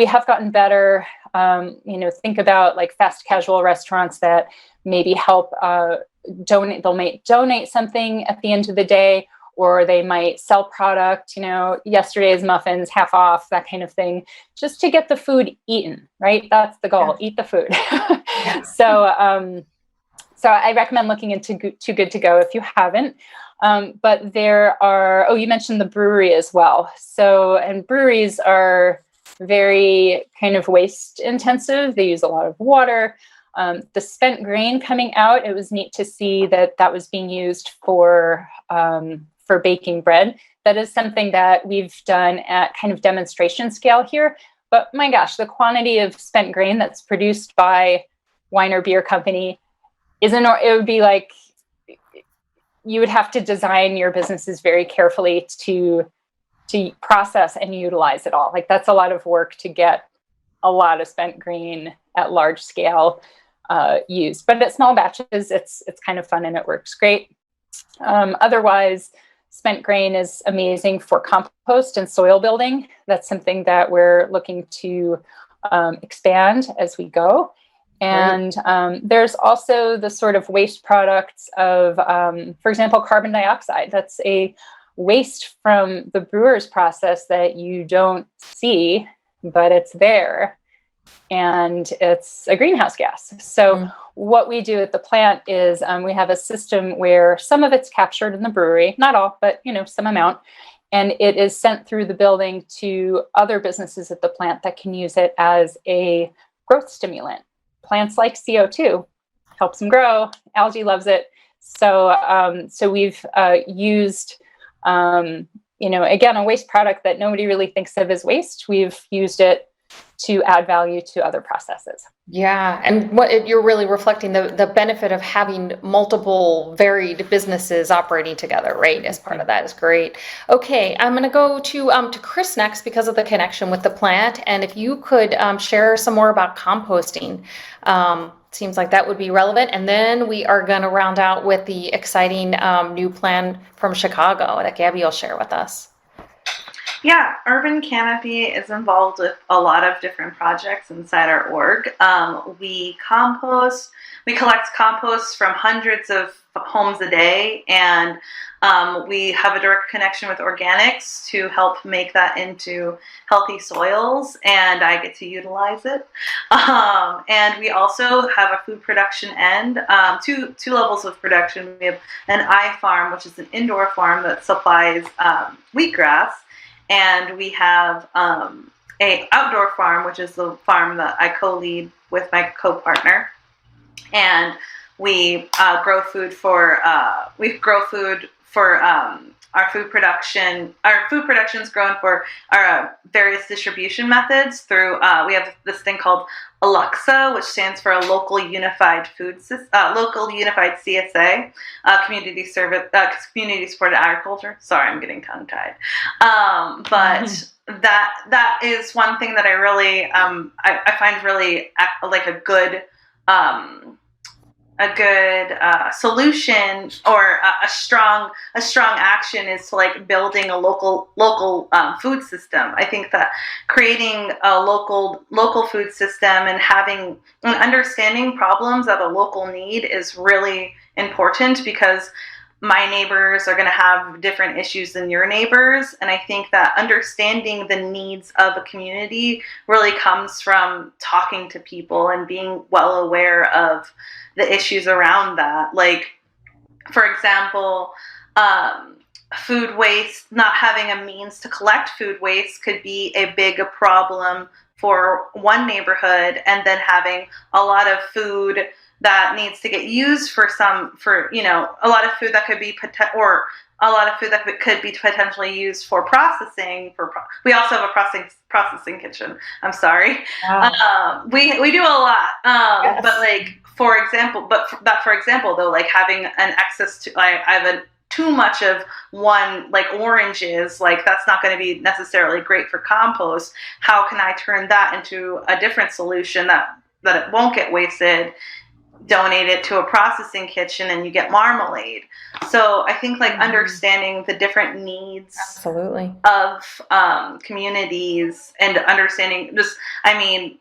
have gotten better. Think about like fast casual restaurants that maybe help donate. They'll donate something at the end of the day, or they might sell product, yesterday's muffins, half off, that kind of thing, just to get the food eaten, right? That's the goal, eat the food. Yeah. So I recommend looking into Too Good to Go if you haven't. But there are, you mentioned the brewery as well. And breweries are very kind of waste intensive. They use a lot of water. The spent grain coming out, it was neat to see that was being used for baking bread. That is something that we've done at kind of demonstration scale here. But my gosh, the quantity of spent grain that's produced by Wagener Beer Company it would be like, you would have to design your businesses very carefully to process and utilize it all. Like that's a lot of work to get a lot of spent grain at large scale used. But at small batches, it's kind of fun and it works great. Otherwise, spent grain is amazing for compost and soil building. That's something that we're looking to expand as we go. And there's also the sort of waste products of, for example, carbon dioxide. That's a waste from the brewer's process that you don't see, but it's there. And it's a greenhouse gas. So what we do at the plant is we have a system where some of it's captured in the brewery, not all, but some amount. And it is sent through the building to other businesses at the plant that can use it as a growth stimulant. Plants like CO2, helps them grow. Algae loves it. So we've used, again, a waste product that nobody really thinks of as waste. We've used it to add value to other processes. Yeah, and what you're really reflecting the benefit of having multiple varied businesses operating together, right? As part of that is great. Okay, I'm going to go to Chris next because of the connection with the plant, and if you could share some more about composting, seems like that would be relevant. And then we are going to round out with the exciting new plan from Chicago that Gabby will share with us. Yeah, Urban Canopy is involved with a lot of different projects inside our org. We collect compost from hundreds of homes a day, and we have a direct connection with organics to help make that into healthy soils, and I get to utilize it. And we also have a food production end, two levels of production. We have an I-farm, which is an indoor farm that supplies wheatgrass. And we have a outdoor farm, which is the farm that I co-lead with my co-partner. And we grow food for our food production. Our food production is grown for our various distribution methods through. We have this thing called ALUXA, which stands for a local unified CSA, community supported agriculture. Sorry, I'm getting tongue tied. But that is one thing that I really I find really like a good solution or a strong action is to like building a local food system. I think that creating a local food system and having and understanding problems that a local need is really important, because my neighbors are going to have different issues than your neighbors. And I think that understanding the needs of a community really comes from talking to people and being well aware of the issues around that. Like, for example, food waste, not having a means to collect food waste could be a big problem for one neighborhood, and then having a lot of food that needs to get used for a lot of food that could be a lot of food that could be potentially used for processing. We also have a processing kitchen. I'm sorry. Wow. We do a lot. Yes. But for example, though, like having an excess to, I have too much of one, like oranges, like that's not going to be necessarily great for compost. How can I turn that into a different solution that it won't get wasted? Donate it to a processing kitchen and you get marmalade. So I think understanding the different needs Absolutely. of communities, and understanding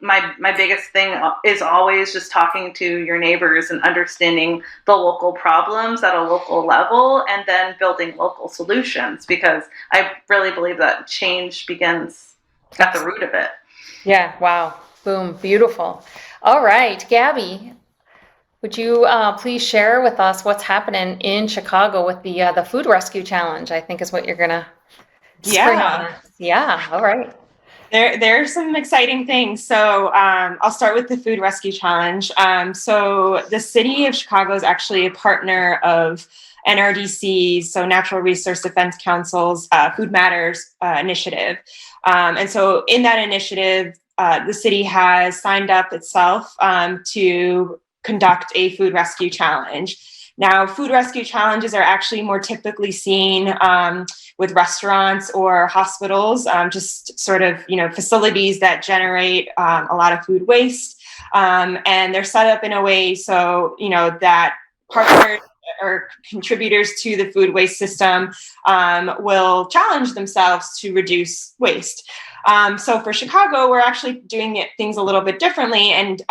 my biggest thing is always just talking to your neighbors and understanding the local problems at a local level, and then building local solutions, because I really believe that change begins at the root of it. Yeah. Wow. Boom. Beautiful. All right, Gabby, would you please share with us what's happening in Chicago with the food rescue challenge? I think is what you're gonna spring on us. Yeah. All right. There's some exciting things. So I'll start with the food rescue challenge. So the city of Chicago is actually a partner of NRDC's, so Natural Resource Defense Council's Food Matters initiative. And so in that initiative, the city has signed up itself to conduct a food rescue challenge. Now, food rescue challenges are actually more typically seen with restaurants or hospitals, just sort of, facilities that generate a lot of food waste. And they're set up in a way so, that partners or contributors to the food waste system will challenge themselves to reduce waste. So for Chicago, we're actually doing things a little bit differently and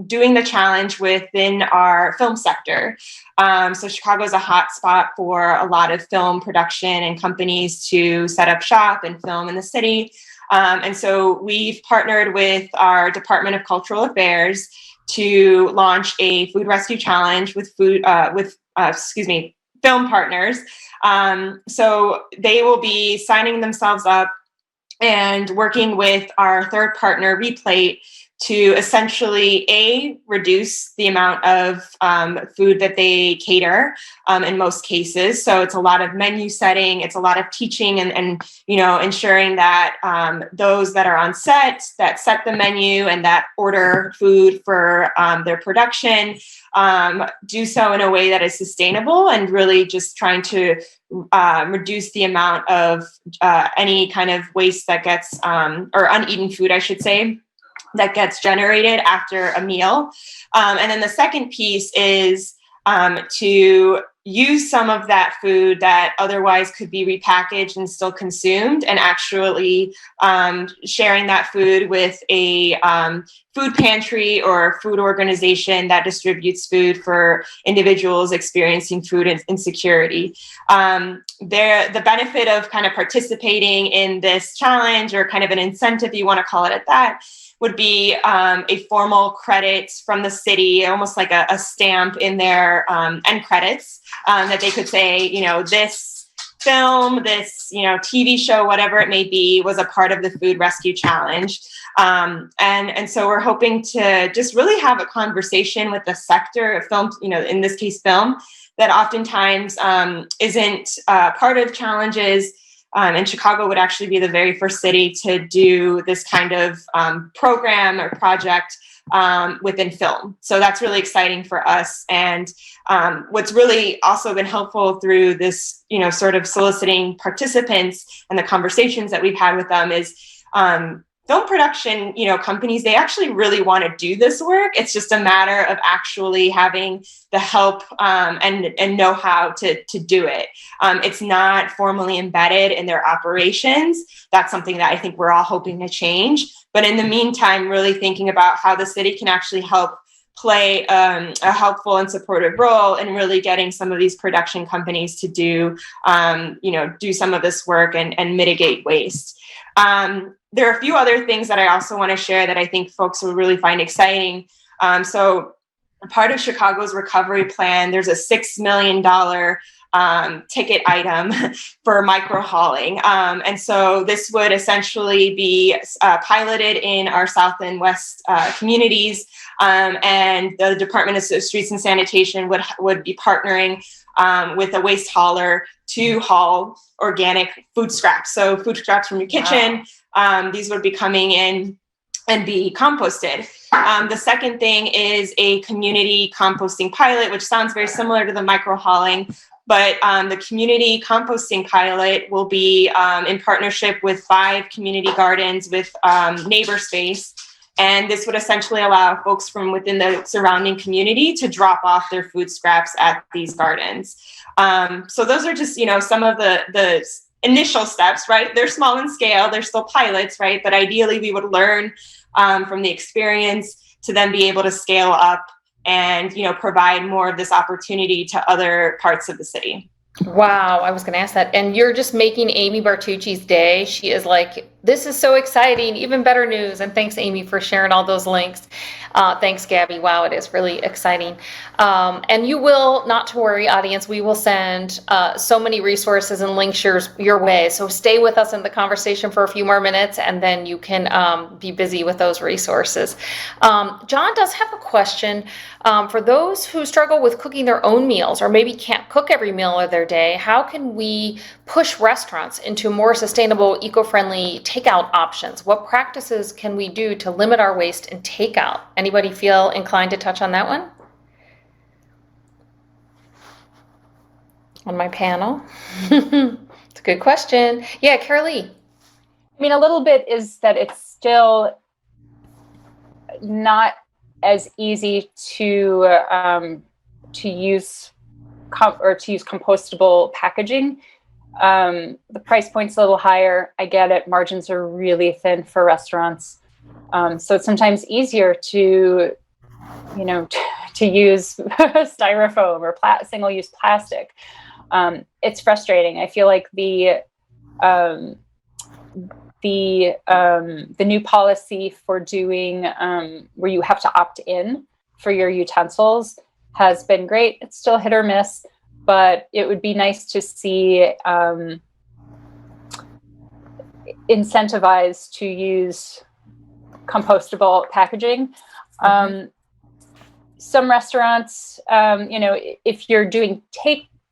doing the challenge within our film sector. So Chicago is a hot spot for a lot of film production and companies to set up shop and film in the city. And so we've partnered with our Department of Cultural Affairs to launch a food rescue challenge with film partners. So they will be signing themselves up and working with our third partner, Replate, to essentially reduce the amount of food that they cater in most cases. So it's a lot of menu setting, it's a lot of teaching and ensuring that those that are on set that set the menu and that order food for their production do so in a way that is sustainable, and really just trying to reduce the amount of any kind of waste that gets or uneaten food, I should say, that gets generated after a meal. And then the second piece is to use some of that food that otherwise could be repackaged and still consumed, and actually sharing that food with a food pantry or food organization that distributes food for individuals experiencing food insecurity. The benefit of kind of participating in this challenge, or kind of an incentive, you want to call it at that, would be a formal credit from the city, almost like a stamp in their end credits, that they could say, this film, this, TV show, whatever it may be, was a part of the food rescue challenge. And so we're hoping to just really have a conversation with the sector of film, in this case, film, that oftentimes isn't part of challenges. And Chicago would actually be the very first city to do this kind of program or project within film. So that's really exciting for us. And what's really also been helpful through this, sort of soliciting participants and the conversations that we've had with them is film production, companies, they actually really want to do this work. It's just a matter of actually having the help and know-how to do it. It's not formally embedded in their operations. That's something that I think we're all hoping to change. But in the meantime, really thinking about how the city can actually help play a helpful and supportive role in really getting some of these production companies to do some of this work and mitigate waste. There are a few other things that I also want to share that I think folks will really find exciting. So part of Chicago's recovery plan, there's a $6 million ticket item for micro hauling. And so this would essentially be piloted in our South and West communities. And the Department of Streets and Sanitation would be partnering with a waste hauler to haul organic food scraps. So food scraps from your kitchen, these would be coming in and be composted. The second thing is a community composting pilot, which sounds very similar to the micro hauling, but the community composting pilot will be in partnership with 5 community gardens with neighbor space. And this would essentially allow folks from within the surrounding community to drop off their food scraps at these gardens. So those are just, some of the initial steps, right? They're small in scale, they're still pilots, right? But ideally we would learn from the experience to then be able to scale up and, provide more of this opportunity to other parts of the city. Wow, I was going to ask that. And you're just making Amy Bartucci's day. She is like, this is so exciting, even better news. And thanks, Amy, for sharing all those links. Thanks, Gabby. Wow, it is really exciting. And you will, not to worry, audience, we will send so many resources and links your way. So stay with us in the conversation for a few more minutes, and then you can be busy with those resources. John does have a question. For those who struggle with cooking their own meals or maybe can't cook every meal of their day, how can we push restaurants into more sustainable, eco-friendly takeout options? What practices can we do to limit our waste in takeout? Anybody feel inclined to touch on that one? On my panel? It's a good question. Yeah, Carolee. I mean, a little bit is that it's still not as easy to use compostable packaging. The price point's a little higher. I get it. Margins are really thin for restaurants. So it's sometimes easier to use styrofoam or single-use plastic. It's frustrating. I feel like the new policy for doing where you have to opt in for your utensils has been great. It's still hit or miss, but it would be nice to see incentivized to use compostable packaging. Some restaurants, if you're doing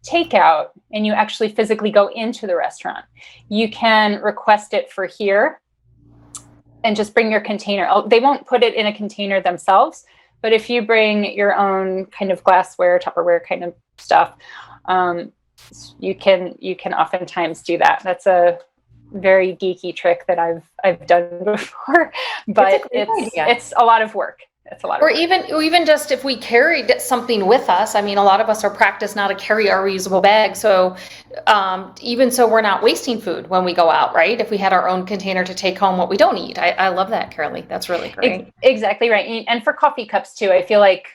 takeout and you actually physically go into the restaurant, you can request it for here and just bring your container. They won't put it in a container themselves, but if you bring your own kind of glassware, Tupperware kind of stuff, you can oftentimes do that. That's a very geeky trick that I've done before, but it's a lot of work. It's a lot of work. Even just if we carried something with us. I mean, a lot of us are practiced now to carry our reusable bag. So even so, we're not wasting food when we go out, right? If we had our own container to take home what we don't eat. I love that, Carolee. That's really great. Exactly right. And for coffee cups too, I feel like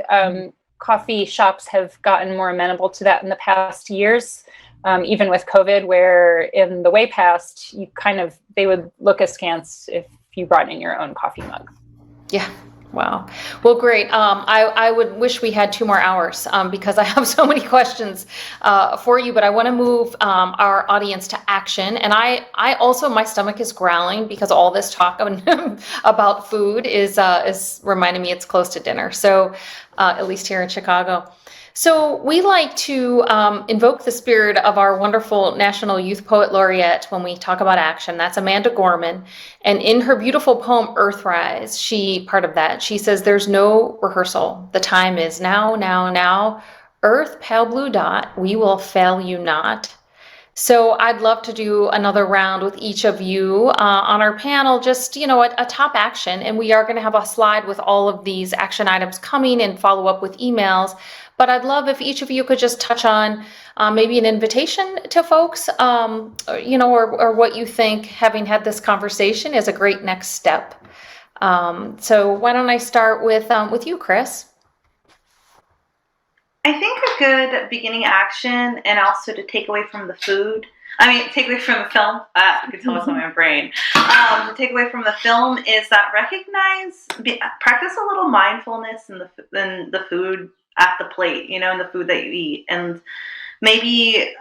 coffee shops have gotten more amenable to that in the past years. Even with COVID, where in the way past, they would look askance if you brought in your own coffee mug. Yeah. Wow. Well, great. I would wish we had 2 more hours because I have so many questions for you, but I want to move our audience to action. And I also, my stomach is growling because all this talk about food is reminding me it's close to dinner. So at least here in Chicago. So we like to invoke the spirit of our wonderful National Youth Poet Laureate when we talk about action. That's Amanda Gorman. And in her beautiful poem, Earthrise, she says, there's no rehearsal. The time is now, now, now. Earth, pale blue dot, we will fail you not. So I'd love to do another round with each of you on our panel, just, a top action. And we are going to have a slide with all of these action items coming and follow up with emails. But I'd love if each of you could just touch on maybe an invitation to folks, or what you think, having had this conversation, is a great next step. So why don't I start with you, Chris? I think a good beginning action, and also to take away from the film. You can tell what's on my brain. To take away from the film is that practice a little mindfulness in the food at the plate, in the food that you eat. And maybe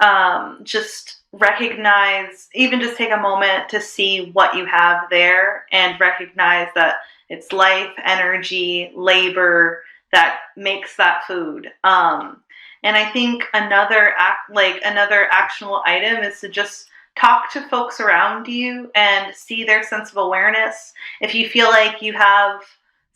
just recognize, even just take a moment to see what you have there and recognize that it's life, energy, labor that makes that food. And I think another actionable item is to just talk to folks around you and see their sense of awareness. If you feel like you have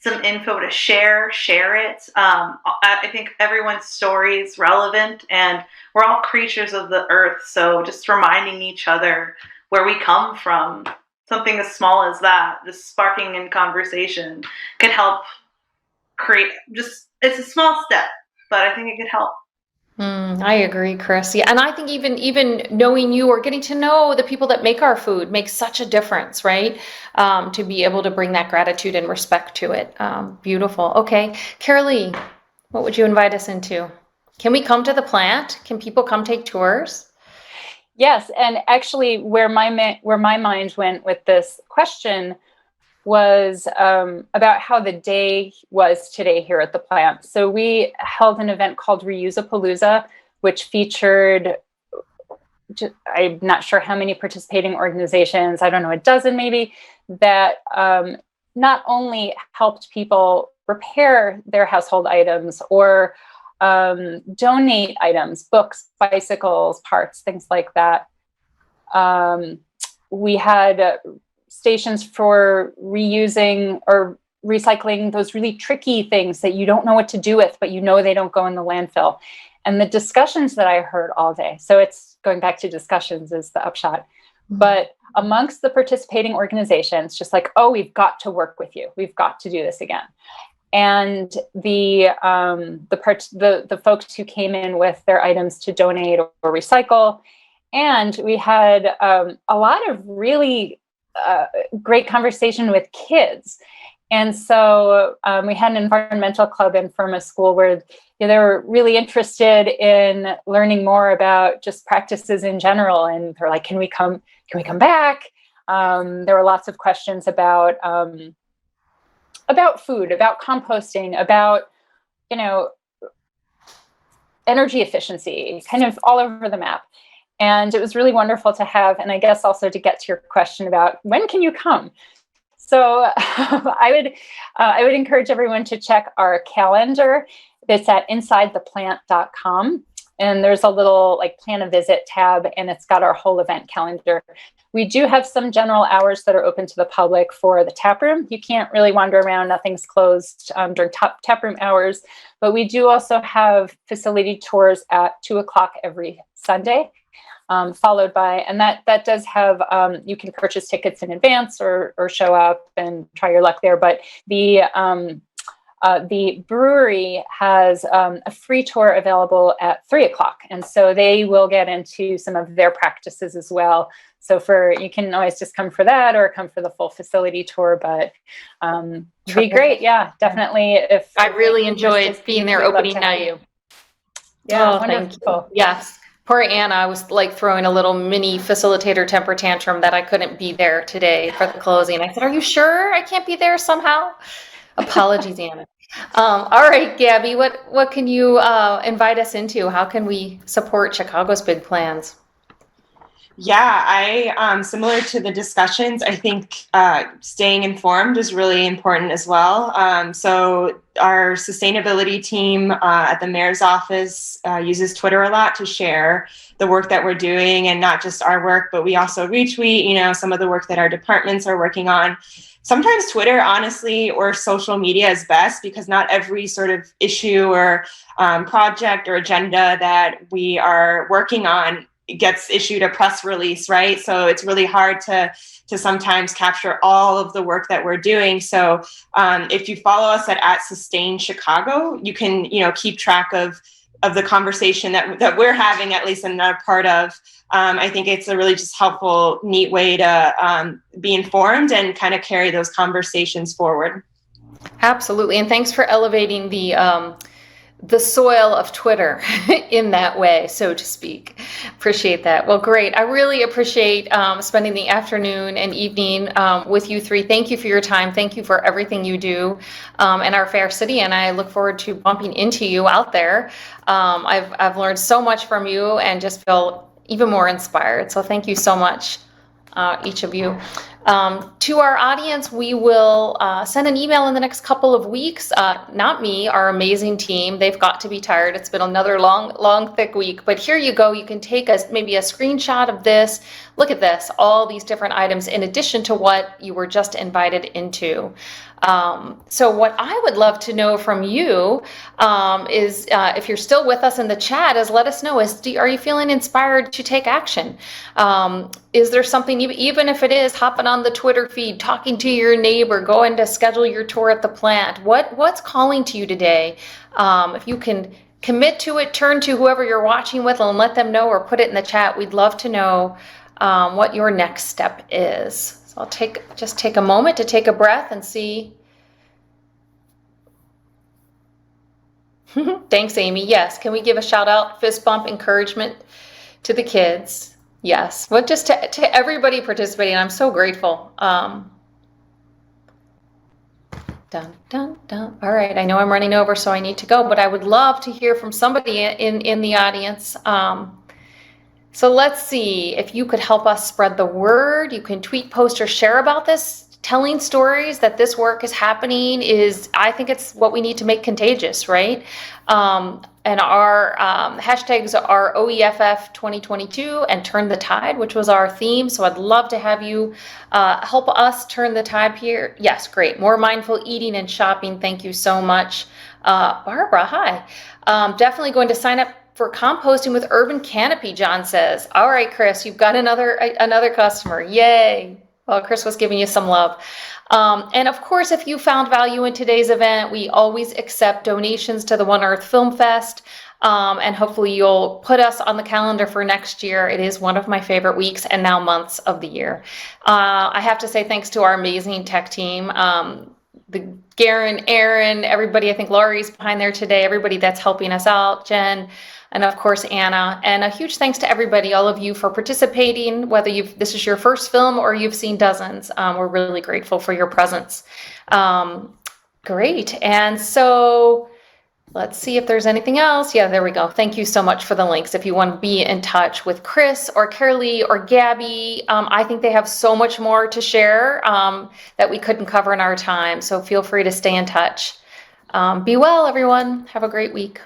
some info to share it. I think everyone's story is relevant, and we're all creatures of the earth. So just reminding each other where we come from, something as small as that, just sparking in conversation, could help create it's a small step, but I think it could help. I agree, Chris. Yeah, and I think even knowing you or getting to know the people that make our food makes such a difference, right? To be able to bring that gratitude and respect to it. Beautiful. Okay, Carolee, what would you invite us into? Can we come to the plant? Can people come take tours? Yes, and actually, where my mind went with this question was about how the day was today here at the plant. So we held an event called Reuse-a-Palooza, which featured, I'm not sure how many participating organizations, I don't know, a dozen maybe, that not only helped people repair their household items or donate items, books, bicycles, parts, things like that. We had stations for reusing or recycling those really tricky things that you don't know what to do with, but you know they don't go in the landfill. And the discussions that I heard all day, so it's going back to discussions is the upshot, but amongst the participating organizations, just like, oh, we've got to work with you. We've got to do this again. And the folks who came in with their items to donate or recycle. And we had a lot of really great conversation with kids. And so we had an environmental club in Firma School where they were really interested in learning more about just practices in general. And they're like, can we come back? There were lots of questions about food, about composting, about, energy efficiency, kind of all over the map. And it was really wonderful to have, and I guess also to get to your question about when can you come? So I would encourage everyone to check our calendar. It's at insidetheplant.com. And there's a little plan a visit tab, and it's got our whole event calendar. We do have some general hours that are open to the public for the tap room. You can't really wander around. Nothing's closed during tap room hours. But we do also have facility tours at 2:00 every Sunday. Followed by, and that does have, you can purchase tickets in advance or show up and try your luck there. But the brewery has a free tour available at 3:00. And so they will get into some of their practices as well. So you can always just come for that or come for the full facility tour, but it'd be great. Yeah, definitely. I really enjoyed being there opening night. Yeah, thank you. Yes. Poor Anna, I was throwing a little mini facilitator temper tantrum that I couldn't be there today for the closing. I said, are you sure I can't be there somehow? Apologies, Anna. All right, Gabby, what can you invite us into? How can we support Chicago's big plans? Yeah, I similar to the discussions, I think staying informed is really important as well. So our sustainability team at the mayor's office uses Twitter a lot to share the work that we're doing, and not just our work, but we also retweet, some of the work that our departments are working on. Sometimes Twitter, honestly, or social media is best, because not every sort of issue or project or agenda that we are working on gets issued a press release, right? So it's really hard to sometimes capture all of the work that we're doing. So if you follow us at Sustain Chicago, you can, keep track of the conversation that we're having, at least another part of. I think it's a really just helpful, neat way to be informed and kind of carry those conversations forward. Absolutely. And thanks for elevating the the soil of Twitter in that way, so to speak. Appreciate that. Well, great. I really appreciate spending the afternoon and evening with you three. Thank you for your time. Thank you for everything you do in our fair city, and I look forward to bumping into you out there. I've learned so much from you and just feel even more inspired. So thank you so much, each of you. To our audience, we will send an email in the next couple of weeks. Not me, our amazing team. They've got to be tired. It's been another long, thick week. But here you go. You can take maybe a screenshot of this. Look at this, all these different items in addition to what you were just invited into. So what I would love to know from you is if you're still with us in the chat, is let us know, are you feeling inspired to take action? Is there something, even if it is hopping on the Twitter feed, talking to your neighbor, going to schedule your tour at the plant, what's calling to you today? If you can commit to it, turn to whoever you're watching with and let them know, or put it in the chat. We'd love to know what your next step is. So I'll just take a moment to take a breath and see. Thanks, Amy. Yes. Can we give a shout out, fist bump, encouragement to the kids? Yes. Well, just to everybody participating. I'm so grateful. Dun, dun, dun. All right. I know I'm running over, so I need to go, but I would love to hear from somebody in the audience. So let's see if you could help us spread the word. You can tweet, post, or share about this. Telling stories that this work is happening I think it's what we need to make contagious, right? And our hashtags are OEFF 2022 and Turn the Tide, which was our theme. So I'd love to have you help us turn the tide here. Yes, great. More mindful eating and shopping. Thank you so much. Barbara, hi. Definitely going to sign up for composting with Urban Canopy, John says. All right, Chris, you've got another customer. Yay. Well, Chris was giving you some love. And of course, if you found value in today's event, we always accept donations to the One Earth Film Fest. And hopefully you'll put us on the calendar for next year. It is one of my favorite weeks and now months of the year. I have to say thanks to our amazing tech team. Garen, Aaron, everybody, I think Laurie's behind there today, everybody that's helping us out, Jen, and of course, Anna. And a huge thanks to everybody, all of you, for participating, whether this is your first film or you've seen dozens. We're really grateful for your presence. Great. And so let's see if there's anything else. Yeah, there we go. Thank you so much for the links. If you want to be in touch with Chris or Carolee or Gabby, I think they have so much more to share that we couldn't cover in our time. So feel free to stay in touch. Be well, everyone. Have a great week.